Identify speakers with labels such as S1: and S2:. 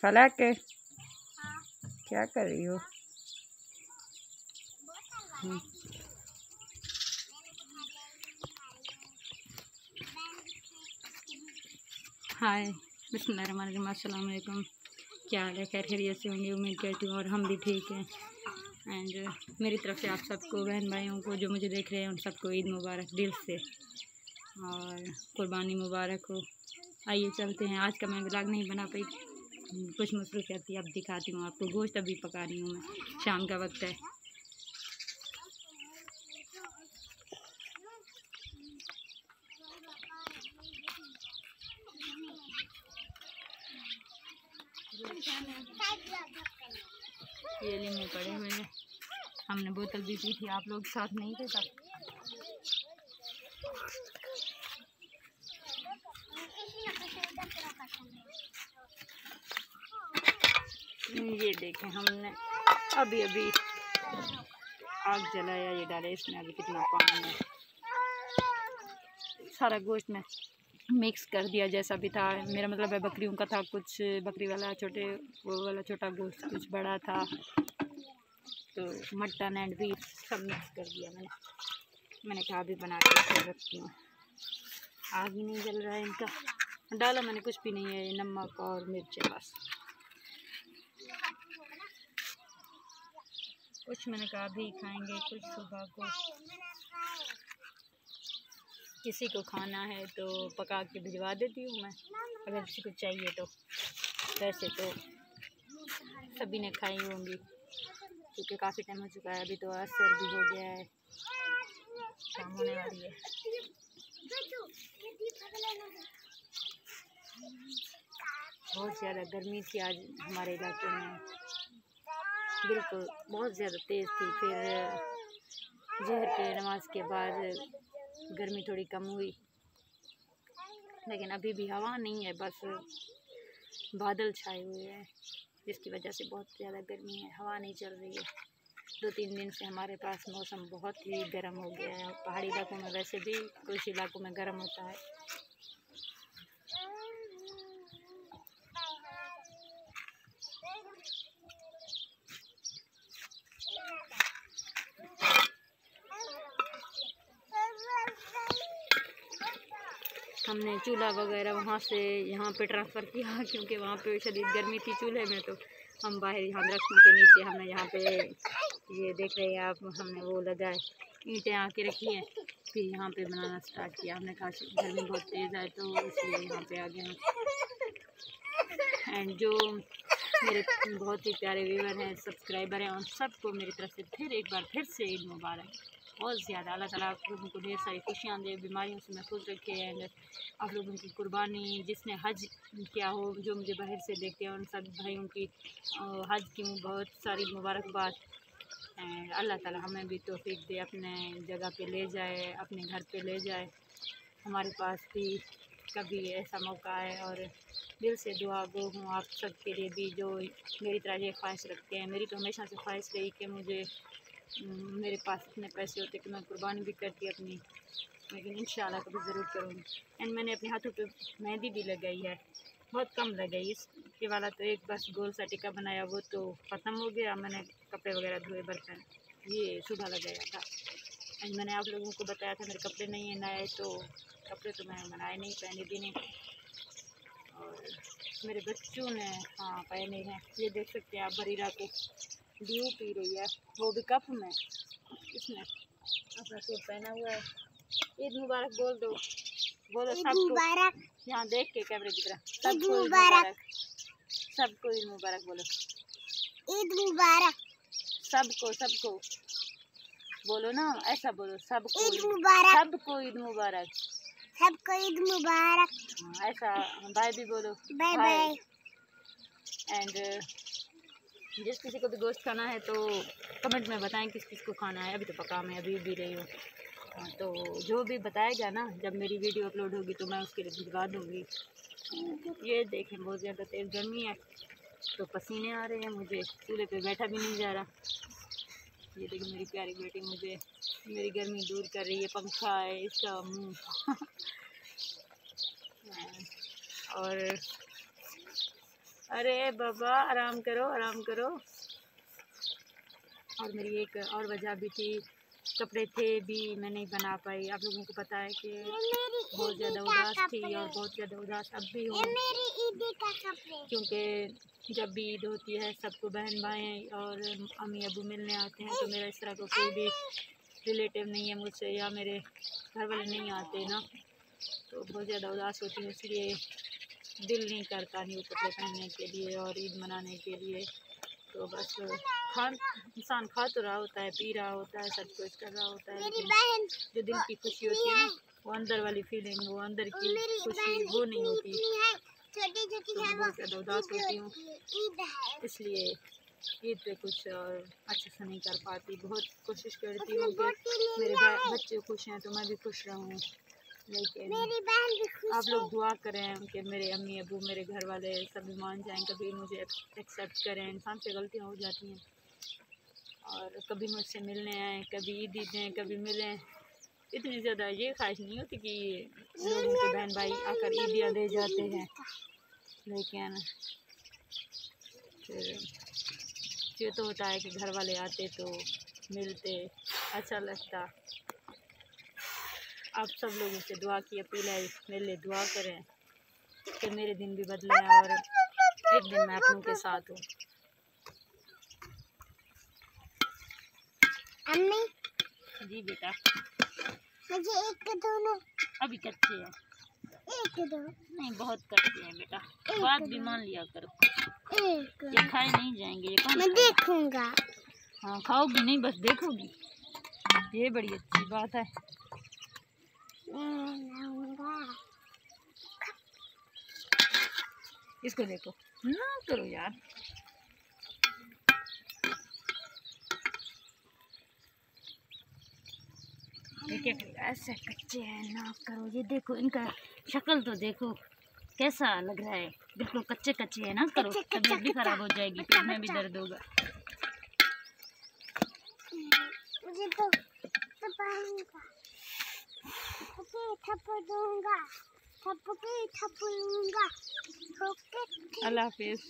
S1: फलक क्या कर रही हो? हाय, बिस्मिल्लाहिर्रहमानिर्रहीम, अस्सलाम वालेकुम। क्या हाल है? खैर खैरियत से होंगे, उम्मीद करती हूँ। और हम भी ठीक हैं। एंड मेरी तरफ से आप सबको, बहन भाइयों को जो मुझे देख रहे हैं, उन सबको ईद मुबारक दिल से, और कुर्बानी मुबारक हो। आइए चलते हैं। आज का मैं व्लॉग नहीं बना पाई, कुछ मसरूफियत थी। अब दिखाती हूँ आपको। गोश्त अभी पका रही हूँ मैं, शाम का वक्त है। ये लीमू पड़े हुए हैं, हमने बोतल भी पी थी, आप लोग साथ नहीं थे तब। ये देखें, हमने अभी अभी आग जलाया, ये डाले इसमें, अभी कितना पानी है। सारा गोश्त में मिक्स कर दिया जैसा भी था। मेरा मतलब है बकरियों का था, कुछ बकरी वाला छोटे, वो वाला छोटा गोश्त, कुछ बड़ा था, तो मटन एंड बीफ सब मिक्स कर दिया मैंने कहा अभी बना के रखती हूँ। आग ही नहीं जल रहा है इनका। डाला मैंने कुछ भी नहीं है, नमक और मिर्च बस। कुछ मैंने कहा अभी खाएंगे, कुछ सुबह को। किसी को खाना है तो पका के भिजवा देती हूँ मैं, अगर किसी को चाहिए तो। वैसे तो सभी ने खाई होंगी, क्योंकि काफ़ी टाइम हो चुका है। अभी तो असर भी हो गया है, शाम होने वाली है। बहुत ज़्यादा गर्मी थी आज हमारे इलाके में, बिल्कुल बहुत ज़्यादा तेज़ थी। फिर ज़ोहर के नमाज के बाद गर्मी थोड़ी कम हुई, लेकिन अभी भी हवा नहीं है, बस बादल छाए हुए हैं, जिसकी वजह से बहुत ज़्यादा गर्मी है। हवा नहीं चल रही है। 2-3 दिन से हमारे पास मौसम बहुत ही गर्म हो गया है। पहाड़ी इलाकों में वैसे भी कुछ इलाकों में गर्म होता है। हमने चूल्हा वगैरह वहाँ से यहाँ पे ट्रांसफ़र किया, क्योंकि वहाँ पे शदीद गर्मी थी चूल्हे में। तो हम बाहर यहाँ दरख्तों के नीचे, हमने यहाँ पे, ये देख रहे हैं आप, हमने वो लगाए, ईंटें आके रखी हैं। फिर यहाँ पे बनाना स्टार्ट किया। हमने कहा गर्मी बहुत तेज़ है, तो इसलिए यहाँ पे आ गए। एंड जो मेरे बहुत ही प्यारे व्यूअर हैं, सब्सक्राइबर हैं, उन सबको मेरी तरफ से फिर एक बार फिर से ईद मुबारक। बहुत ज़्यादा अल्लाह ताला आप लोगों को ढेर सारी खुशियाँ दे, बीमारियों से महफूज रखे। एंड आप लोगों की कुर्बानी, जिसने हज किया हो, जो मुझे बाहर से देखते हैं, उन सब भाइयों की हज की बहुत सारी मुबारकबाद। एंड अल्लाह ताला हमें भी तौफीक दे, अपने जगह पे ले जाए, अपने घर पे ले जाए। हमारे पास भी कभी ऐसा मौका है, और दिल से दुआ गो हूँ आप सब के लिए भी, जो मेरी तरह ये ख्वाहिश रखते हैं। मेरी तो हमेशा से ख्वाहिश रही कि मुझे, मेरे पास इतने पैसे होते कि मैं कुर्बानी भी करती अपनी, लेकिन इंशाल्लाह कभी ज़रूर करूँगी। एंड मैंने अपने हाथों पे मेहंदी भी लगाई है, बहुत कम लगाई। इसके वाला तो एक बस गोल सा टिक्का बनाया, वो तो ख़त्म हो गया। मैंने कपड़े वगैरह धोए, बर्तन ये सुबह लगाया था। एंड मैंने आप लोगों को बताया था मेरे कपड़े नहीं हैं नए, तो कपड़े तो मैंने बनाए नहीं, पहने भी नहीं। और मेरे बच्चों ने हाँ पहने हैं। ये देख सकते हैं आप, बरीरा को ड्यू पी रही है, वो भी कप में। इसने अपना सूट पहना हुआ है। ईद मुबारक बोल दो, बोलो सबको, यहाँ देख के कैमरे की तरह, सबको ईद मुबारक, सबको ईद मुबारक बोलो, ईद मुबारक, सबको सबको बोलो ना, ऐसा बोलो, सबको ईद मुबारक, सबको ईद मुबारक, सबको ईद मुबारक। ऐसा बाय भी बोलो, बाय बाय। एंड जिस किसी को भी गोश्त खाना है तो कमेंट में बताएं किस किस को खाना है। अभी तो पका, मैं अभी भी रही हूँ, तो जो भी बताएगा ना, जब मेरी वीडियो अपलोड होगी तो मैं उसके लिए भिजवा दूँगी। ये देखें, बहुत ज़्यादा तेज़ गर्मी है, तो पसीने आ रहे हैं मुझे, चूल्हे पे बैठा भी नहीं जा रहा। ये देखिए मेरी प्यारी बेटी मुझे मेरी गर्मी दूर कर रही है, पंखा है इसका मुँह और अरे बाबा आराम करो आराम करो। और मेरी एक और वजह भी थी, कपड़े थे भी मैं नहीं बना पाई। आप लोगों को पता है कि बहुत ज़्यादा उदास थी और बहुत ज़्यादा उदास अब भी हूँ, क्योंकि जब भी ईद होती है सबको बहन भाई और अम्मी अबू मिलने आते हैं, तो मेरा इस तरह का कोई भी रिलेटिव नहीं है मुझसे, या मेरे घर वाले नहीं आते ना, तो बहुत ज़्यादा उदास होती हूँ। इसलिए दिल नहीं करता न्यू कपड़े पहनने के लिए और ईद मनाने के लिए। तो बस इंसान खा तो रहा होता है, पी रहा होता है, सब कुछ कर रहा होता है, लेकिन जो दिल की खुशी होती है ना, वो अंदर वाली फीलिंग, वो अंदर की खुशी वो नहीं होती। तो मैं बहुत ज़्यादा उदास होती हूँ, इसलिए ईद पे कुछ अच्छे से नहीं कर पाती। बहुत कोशिश करती हूँ कि मेरे बच्चे खुश हैं तो मैं भी खुश रहूँ, लेकिन आप लोग दुआ करें कि मेरे अम्मी अबू मेरे घर वाले सभी मान जाएं, कभी मुझे एक्सेप्ट करें। इंसान से गलतियाँ हो जाती हैं, और कभी मुझसे मिलने आएँ, कभी ईद दें, कभी मिलें। इतनी ज़्यादा ये ख्वाहिश नहीं होती कि लोगों के बहन भाई आकर ईदियाँ दे जाते हैं, लेकिन फिर ये तो होता है कि घर वाले आते तो मिलते, अच्छा लगता। आप सब लोगों से दुआ की अपील है, मेरे लिए दुआ करें कि मेरे दिन भी बदले और एक दिन मैं अपनों के साथ हूँ।
S2: अम्मी
S1: जी बेटा,
S2: मुझे एक दो ना।
S1: अभी कच्चे हैं,
S2: एक दो
S1: नहीं बहुत कच्चे हैं बेटा, बात भी मान लिया करो।
S2: एक
S1: ये खाए नहीं जाएंगे, ये कौन
S2: मैं
S1: खाएगा?
S2: देखूंगा।
S1: हाँ खाओगी नहीं, बस देखोगी, ये बड़ी अच्छी बात है। इसको देखो ना करो यार। ये क्या करेगा, ऐसे कच्चे हैं ना करो। ये देखो इनका शक्ल तो देखो कैसा लग रहा है, बिल्कुल कच्चे कच्चे है ना करो, तबीयत भी खराब हो जाएगी, पेट में भी दर्द होगा।
S2: मुझे तो थप्पड़ूंगा।
S1: अल्लाह हाफिज़।